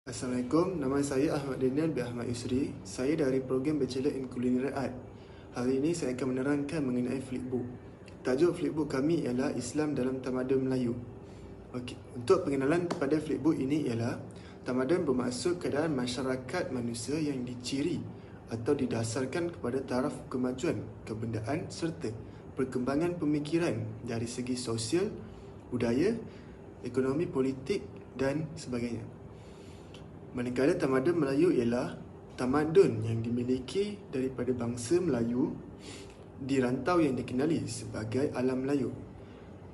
Assalamualaikum, nama saya Ahmad Daniel bin Ahmad Yusri. Saya dari program Bachelor in Culinary Art. Hari ini saya akan menerangkan mengenai flipbook. Tajuk flipbook kami ialah Islam dalam Tamadun Melayu. Okey, untuk pengenalan kepada flipbook ini ialah tamadun bermaksud keadaan masyarakat manusia yang diciri atau didasarkan kepada taraf kemajuan, kebendaan serta perkembangan pemikiran dari segi sosial, budaya, ekonomi, politik dan sebagainya. Manakala tamadun Melayu ialah tamadun yang dimiliki daripada bangsa Melayu di rantau yang dikenali sebagai Alam Melayu,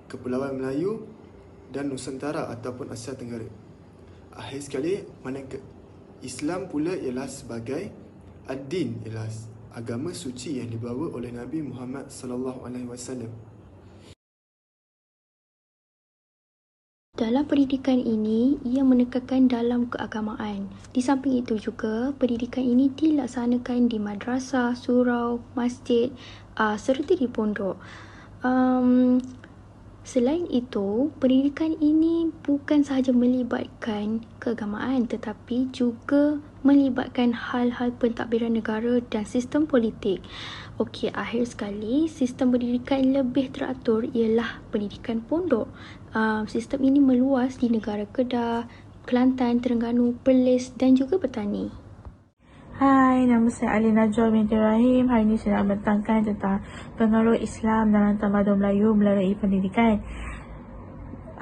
Kepulauan Melayu dan Nusantara ataupun Asia Tenggara. Akhir sekali, Islam pula ialah sebagai ad-din, ialah agama suci yang dibawa oleh Nabi Muhammad sallallahu alaihi wasallam. Dalam pendidikan ini, ia menekankan dalam keagamaan. Di samping itu juga, pendidikan ini dilaksanakan di madrasah, surau, masjid, serta di pondok. Selain itu, pendidikan ini bukan sahaja melibatkan keagamaan tetapi juga melibatkan hal-hal pentadbiran negara dan sistem politik. Okey, akhir sekali, sistem pendidikan lebih teratur ialah pendidikan pondok. Sistem ini meluas di negara Kedah, Kelantan, Terengganu, Perlis dan juga Petani. Hai, nama saya Ali Najwa binti Rahim. Hari ini saya nak bentangkan tentang pengaruh Islam dalam tamadun Melayu melalui pendidikan.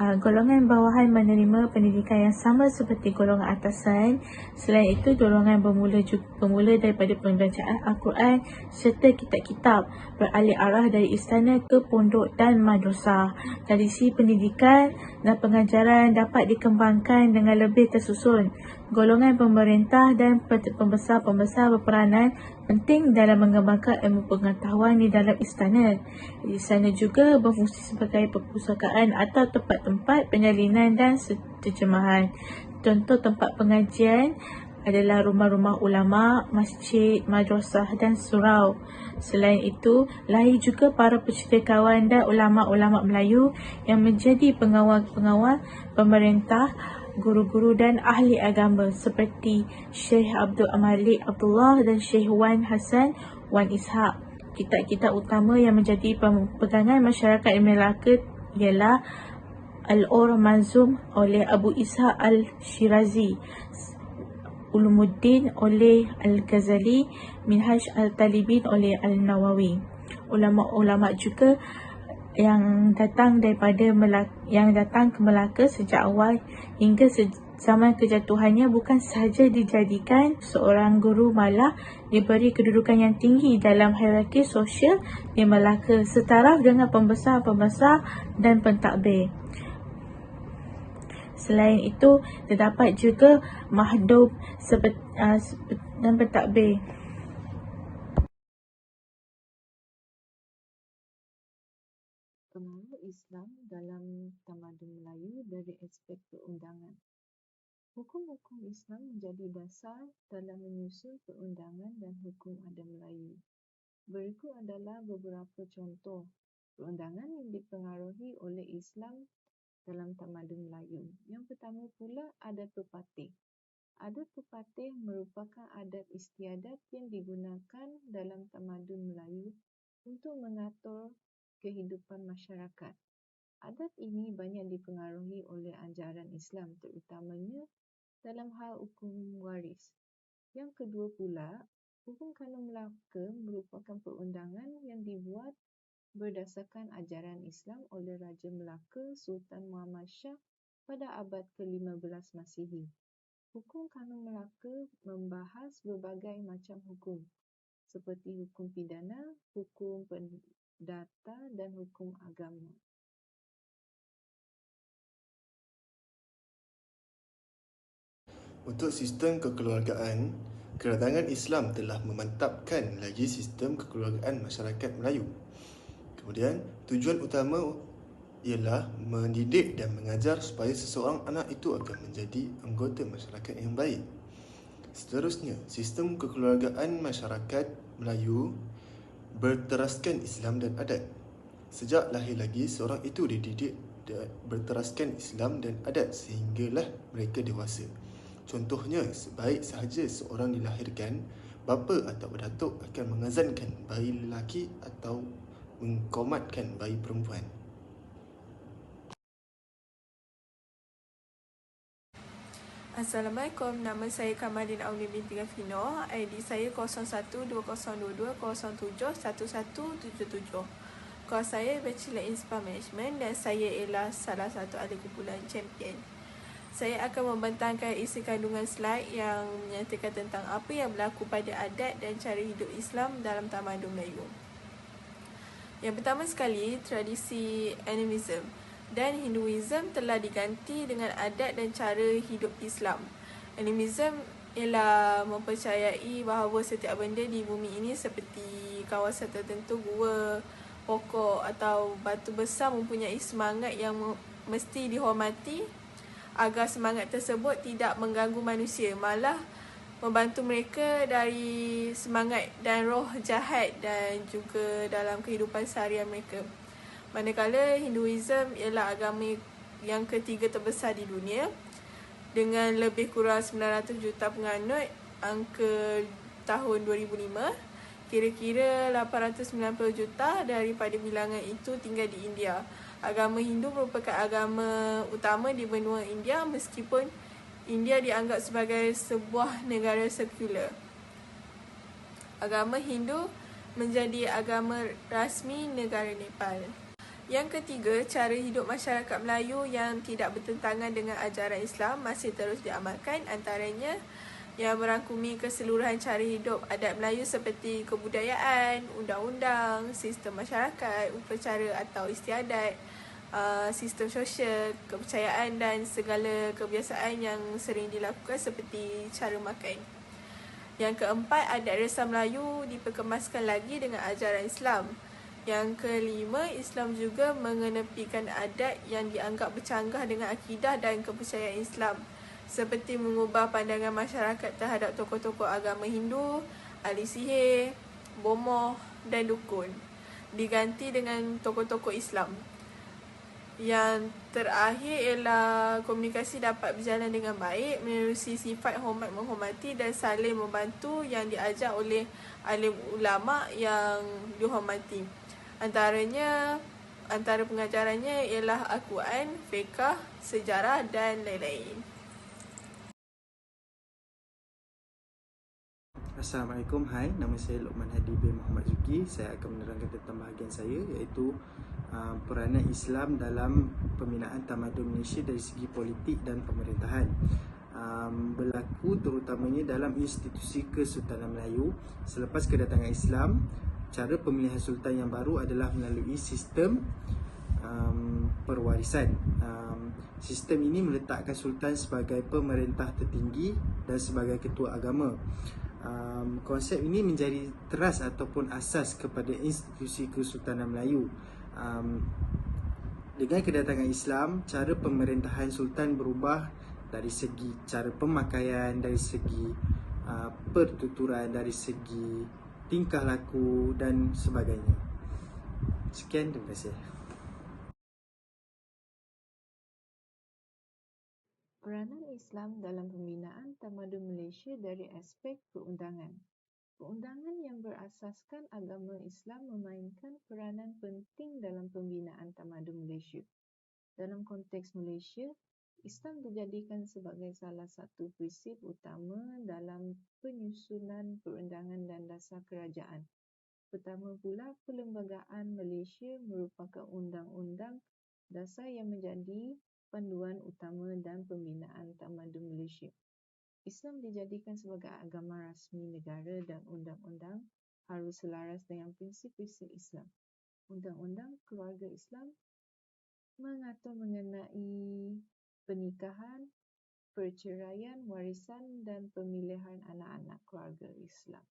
Golongan bawahan menerima pendidikan yang sama seperti golongan atasan. Selain itu, golongan bermula daripada pembacaan Al-Quran serta kitab-kitab, beralih arah dari istana ke pondok dan madrasah. Tradisi pendidikan dan pengajaran dapat dikembangkan dengan lebih tersusun. Golongan pemerintah dan pembesar-pembesar berperanan penting dalam mengembangkan ilmu pengetahuan di dalam istana. Istana juga berfungsi sebagai perpustakaan atau tempat-tempat penyalinan dan terjemahan. Contoh tempat pengajian adalah rumah-rumah ulama, masjid, madrasah dan surau. Selain itu, lahir juga para pustakawan dan ulama-ulama Melayu yang menjadi pengawal-pengawal pemerintah, guru-guru dan ahli agama seperti Syekh Abdul Malik Abdullah dan Syekh Wan Hasan Wan Ishaq. Kitab-kitab utama yang menjadi pegangan masyarakat Melaka ialah Al-Ur Manzum oleh Abu Ishaq Al-Shirazi, Ulumuddin oleh Al-Ghazali, Minhaj Al-Talibin oleh Al-Nawawi. Ulama-ulama juga yang datang ke Melaka sejak awal hingga zaman kejatuhannya bukan sahaja dijadikan seorang guru, malah diberi kedudukan yang tinggi dalam hierarki sosial di Melaka setaraf dengan pembesar-pembesar dan pentadbir. Selain itu, terdapat juga mahdub dan pentadbir. Pengaruh Islam dalam tamadun Melayu dari aspek perundangan. Hukum-hukum Islam menjadi dasar dalam menyusun perundangan dan hukum adat Melayu. Berikut adalah beberapa contoh perundangan yang dipengaruhi oleh Islam dalam tamadun Melayu. Yang pertama pula, adat pepatih. Adat pepatih merupakan adat istiadat yang digunakan dalam tamadun Melayu untuk mengatur kehidupan masyarakat. Adat ini banyak dipengaruhi oleh ajaran Islam, terutamanya dalam hal hukum waris. Yang kedua pula, hukum kanun Melaka merupakan perundangan yang dibuat berdasarkan ajaran Islam oleh Raja Melaka Sultan Muhammad Shah pada abad ke-15 Masihi. Hukum kanun Melaka membahas berbagai macam hukum seperti hukum pidana, hukum perdata dan hukum agama. Untuk sistem kekeluargaan, kedatangan Islam telah memantapkan lagi sistem kekeluargaan masyarakat Melayu. Kemudian, tujuan utama ialah mendidik dan mengajar supaya seseorang anak itu akan menjadi anggota masyarakat yang baik. Seterusnya, sistem kekeluargaan masyarakat Melayu berteraskan Islam dan adat. Sejak lahir lagi, seorang itu dididik berteraskan Islam dan adat sehinggalah mereka dewasa. Contohnya, sebaik sahaja seorang dilahirkan, bapa atau berdatuk akan mengazankan bayi lelaki atau mengkomatkan bayi perempuan. Assalamualaikum, nama saya Kamalin Aulia binti Gafino. ID saya 012022071177. Kos saya Bachelor in Spa Management dan saya ialah salah satu ahli kumpulan champion. Saya akan membentangkan isi kandungan slide yang menyatakan tentang apa yang berlaku pada adat dan cara hidup Islam dalam tamadun Melayu. Yang pertama sekali, tradisi animism dan Hinduism telah diganti dengan adat dan cara hidup Islam. Animism ialah mempercayai bahawa setiap benda di bumi ini seperti kawasan tertentu, gua, pokok atau batu besar mempunyai semangat yang mesti dihormati agar semangat tersebut tidak mengganggu manusia, malah membantu mereka dari semangat dan roh jahat dan juga dalam kehidupan seharian mereka. Manakala Hinduism ialah agama yang ketiga terbesar di dunia dengan lebih kurang 900 juta penganut. Angka tahun 2005, kira-kira 890 juta daripada bilangan itu tinggal di India. Agama Hindu merupakan agama utama di benua India meskipun India dianggap sebagai sebuah negara sekular. Agama Hindu menjadi agama rasmi negara Nepal. Yang ketiga, cara hidup masyarakat Melayu yang tidak bertentangan dengan ajaran Islam masih terus diamalkan, antaranya yang merangkumi keseluruhan cara hidup adat Melayu seperti kebudayaan, undang-undang, sistem masyarakat, upacara atau istiadat, sistem sosial, kepercayaan dan segala kebiasaan yang sering dilakukan seperti cara makan. Yang keempat, adat resam Melayu diperkemaskan lagi dengan ajaran Islam. Yang kelima, Islam juga mengenepikan adat yang dianggap bercanggah dengan akidah dan kepercayaan Islam, seperti mengubah pandangan masyarakat terhadap tokoh-tokoh agama Hindu, ahli sihir, bomoh dan dukun, diganti dengan tokoh-tokoh Islam. Yang terakhir ialah komunikasi dapat berjalan dengan baik menerusi sifat hormat menghormati dan saling membantu yang diajar oleh alim ulama yang dihormati. Antara pengajarannya ialah Al-Quran, fiqh, sejarah dan lain-lain. Assalamualaikum, hai, nama saya Luqman Hadi bin Muhammad Zuki. Saya akan menerangkan tentang bahagian saya iaitu peranan Islam dalam pembinaan tamadun Malaysia dari segi politik dan pemerintahan. Berlaku terutamanya dalam institusi Kesultanan Melayu. Selepas kedatangan Islam, cara pemilihan sultan yang baru adalah melalui sistem perwarisan. Sistem ini meletakkan sultan sebagai pemerintah tertinggi dan sebagai ketua agama. Konsep ini menjadi teras ataupun asas kepada institusi Kesultanan Melayu. Dengan kedatangan Islam, cara pemerintahan sultan berubah dari segi cara pemakaian, dari segi pertuturan, dari segi tingkah laku dan sebagainya. Sekian, terima kasih. Peranan Islam dalam pembinaan tamadun Malaysia dari aspek perundangan. Perundangan yang berasaskan agama Islam memainkan peranan penting dalam pembinaan tamadun Malaysia. Dalam konteks Malaysia, Islam dijadikan sebagai salah satu prinsip utama dalam penyusunan perundangan dan dasar kerajaan. Pertama pula, Perlembagaan Malaysia merupakan undang-undang dasar yang menjadi panduan utama dan pembinaan tamadun Malaysia. Islam dijadikan sebagai agama rasmi negara dan undang-undang harus selaras dengan prinsip-prinsip Islam. Undang-undang keluarga Islam mengatur mengenai pernikahan, perceraian, warisan dan pemilihan anak-anak keluarga Islam.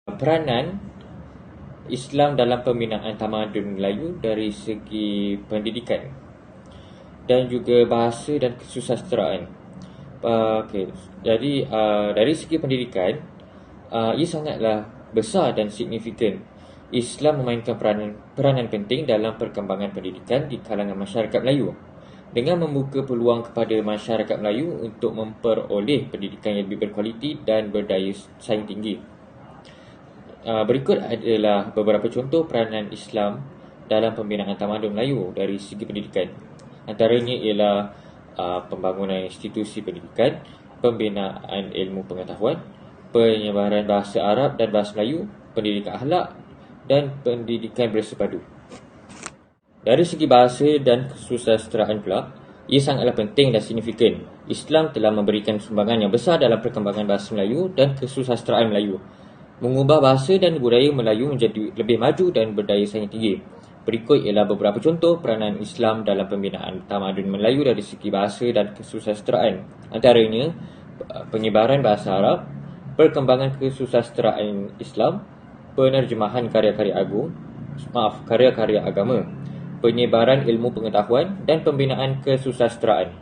Peranan Islam dalam pembinaan tamadun Melayu dari segi pendidikan dan juga bahasa dan kesusasteraan. Jadi dari segi pendidikan, ia sangatlah besar dan signifikan. Islam memainkan peranan penting dalam perkembangan pendidikan di kalangan masyarakat Melayu. dengan membuka peluang kepada masyarakat Melayu untuk memperoleh pendidikan yang lebih berkualiti dan berdaya saing tinggi. Berikut adalah beberapa contoh peranan Islam dalam pembinaan tamadun Melayu dari segi pendidikan. Antaranya ialah pembangunan institusi pendidikan, pembinaan ilmu pengetahuan, penyebaran bahasa Arab dan bahasa Melayu, pendidikan akhlak dan pendidikan bersepadu. Dari segi bahasa dan kesusasteraan pula, ia sangatlah penting dan signifikan. Islam telah memberikan sumbangan yang besar dalam perkembangan bahasa Melayu dan kesusasteraan Melayu, mengubah bahasa dan budaya Melayu menjadi lebih maju dan berdaya saing tinggi. Berikut ialah beberapa contoh peranan Islam dalam pembinaan tamadun Melayu dari segi bahasa dan kesusasteraan. Antaranya, penyebaran bahasa Arab, perkembangan kesusasteraan Islam, penerjemahan karya-karya agama, penyebaran ilmu pengetahuan dan pembinaan kesusasteraan.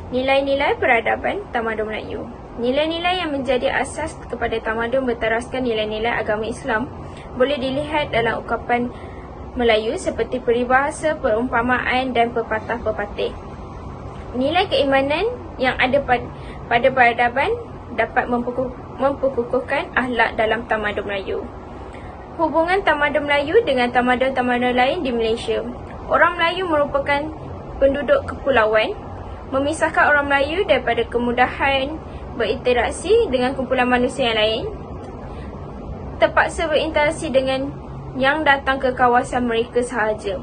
Nilai-nilai peradaban tamadun Melayu. Nilai-nilai yang menjadi asas kepada tamadun berteraskan nilai-nilai agama Islam boleh dilihat dalam ungkapan Melayu seperti peribahasa, perumpamaan dan pepatah-pepatih. Nilai keimanan yang ada pada peradaban dapat memperkukuhkan akhlak dalam tamadun Melayu. Hubungan tamadun Melayu dengan tamadun-tamadun lain di Malaysia. Orang Melayu merupakan penduduk kepulauan, memisahkan orang Melayu daripada kemudahan berinteraksi dengan kumpulan manusia yang lain, terpaksa berinteraksi dengan yang datang ke kawasan mereka sahaja,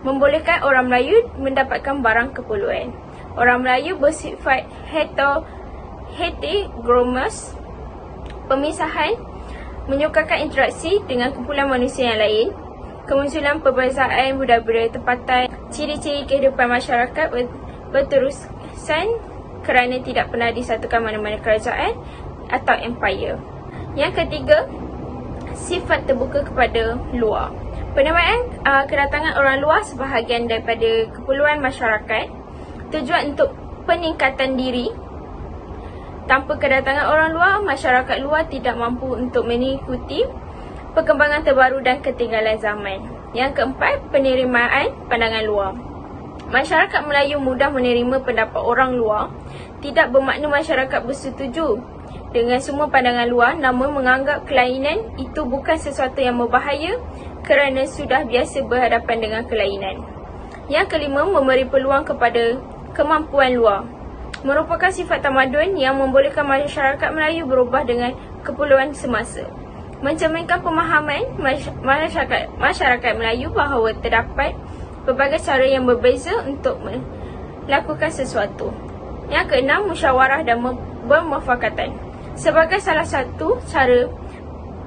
membolehkan orang Melayu mendapatkan barang keperluan. Orang Melayu bersifat heterogeneous, pemisahan, menyukakan interaksi dengan kumpulan manusia yang lain, kemunculan perbezaan budaya-budaya tempatan, ciri-ciri kehidupan masyarakat berterusan kerana tidak pernah disatukan mana-mana kerajaan atau empire. Yang ketiga, sifat terbuka kepada luar. Penerimaan kedatangan orang luar sebahagian daripada keperluan masyarakat, tujuan untuk peningkatan diri. Tanpa kedatangan orang luar, masyarakat luar tidak mampu untuk mengikuti perkembangan terbaru dan ketinggalan zaman. Yang keempat, penerimaan pandangan luar. Masyarakat Melayu mudah menerima pendapat orang luar, tidak bermakna masyarakat bersetuju dengan semua pandangan luar, namun menganggap kelainan itu bukan sesuatu yang berbahaya kerana sudah biasa berhadapan dengan kelainan. Yang kelima, memberi peluang kepada kemampuan luar. Merupakan sifat tamadun yang membolehkan masyarakat Melayu berubah dengan keperluan semasa. Mencerminkan pemahaman masyarakat Melayu bahawa terdapat berbagai cara yang berbeza untuk melakukan sesuatu. Yang keenam, musyawarah dan bermufakatan. Sebagai salah satu cara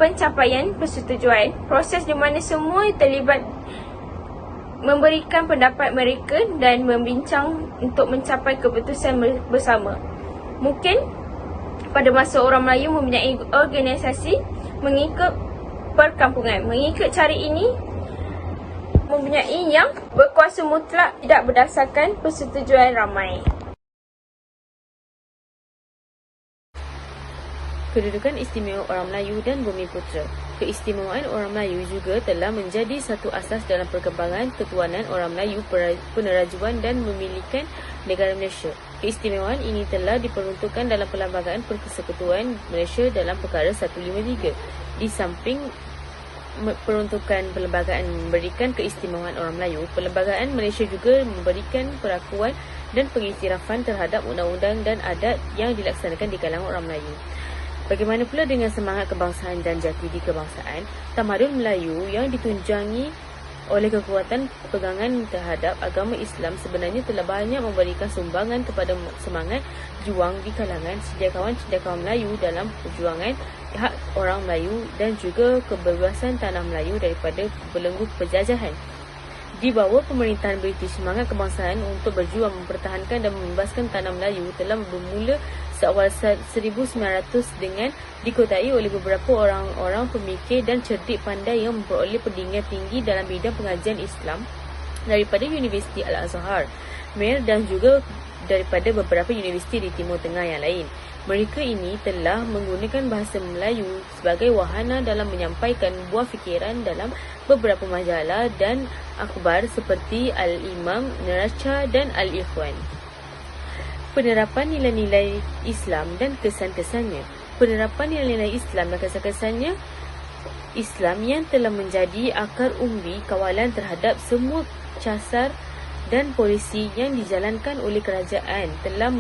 pencapaian persetujuan, proses di mana semua terlibat memberikan pendapat mereka dan membincang untuk mencapai keputusan bersama. Mungkin pada masa orang Melayu mempunyai organisasi mengikut perkampungan. Mengikut cara ini mempunyai yang berkuasa mutlak, tidak berdasarkan persetujuan ramai. Kedudukan istimewa orang Melayu dan Bumiputera. Keistimewaan orang Melayu juga telah menjadi satu asas dalam perkembangan ketuanan orang Melayu, penerajuan dan memilikan negara Malaysia. Keistimewaan ini telah diperuntukkan dalam Perlembagaan Persekutuan Malaysia dalam Perkara 153. Di samping peruntukan perlembagaan memberikan keistimewaan orang Melayu, Perlembagaan Malaysia juga memberikan perakuan dan pengiktirafan terhadap undang-undang dan adat yang dilaksanakan di kalangan orang Melayu. Bagaimana pula dengan semangat kebangsaan dan jati diri kebangsaan? Tamadun Melayu yang ditunjangi oleh kekuatan pegangan terhadap agama Islam sebenarnya telah banyak memberikan sumbangan kepada semangat juang di kalangan sejakawan-sejakawan Melayu dalam perjuangan hak orang Melayu dan juga kebebasan tanah Melayu daripada belenggu penjajahan. Di bawah pemerintahan British, semangat kebangsaan untuk berjuang mempertahankan dan membebaskan tanah Melayu telah bermula seawal 1900 dengan dikotai oleh beberapa orang-orang pemikir dan cerdik pandai yang memperoleh pendidikan tinggi dalam bidang pengajian Islam daripada Universiti Al-Azhar, Mir dan juga daripada beberapa universiti di Timur Tengah yang lain. Mereka ini telah menggunakan bahasa Melayu sebagai wahana dalam menyampaikan buah fikiran dalam beberapa majalah dan akhbar seperti Al-Imam, Neraca dan Al-Ikhwan. Penerapan nilai-nilai Islam dan kesan-kesannya. Penerapan nilai-nilai Islam dan kesan-kesannya. Islam yang telah menjadi akar umbi kawalan terhadap semua casar dan polisi yang dijalankan oleh kerajaan telah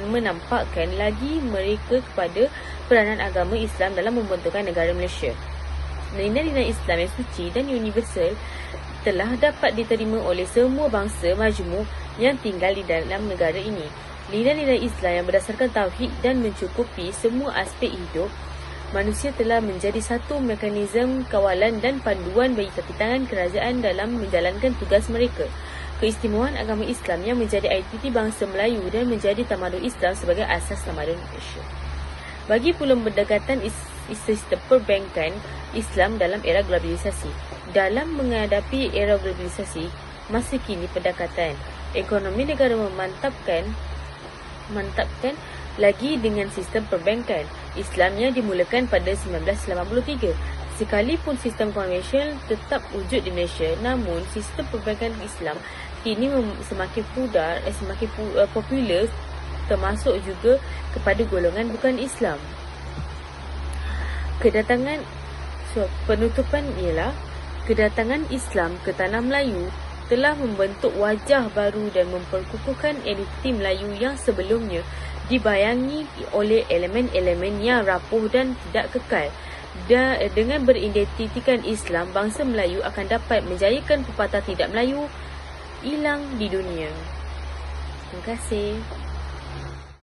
menampakkan lagi mereka kepada peranan agama Islam dalam membentukkan negara Malaysia. Nilai-nilai Islam yang suci dan universal telah dapat diterima oleh semua bangsa majmuk yang tinggal di dalam negara ini. Nilai-nilai Islam yang berdasarkan tauhid dan mencukupi semua aspek hidup manusia telah menjadi satu mekanisme kawalan dan panduan bagi kaki tangan kerajaan dalam menjalankan tugas mereka. Keistimewaan agama Islam yang menjadi identiti bangsa Melayu dan menjadi tamadun Islam sebagai asas tamadun Malaysia. Bagi pula pendekatan sistem perbankan Islam dalam era globalisasi. Dalam menghadapi era globalisasi, masa kini pendekatan ekonomi negara memantapkan lagi dengan sistem perbankan Islam yang dimulakan pada 1983. Sekalipun sistem konvensional tetap wujud di Malaysia, namun sistem perbankan Islam kini semakin popular termasuk juga kepada golongan bukan Islam. Penutupan ialah kedatangan Islam ke tanah Melayu telah membentuk wajah baru dan memperkukuhkan identiti Melayu yang sebelumnya dibayangi oleh elemen-elemen yang rapuh dan tidak kekal. Dengan beridentitikan Islam, bangsa Melayu akan dapat menjayakan pepatah tidak Melayu hilang di dunia. Terima kasih.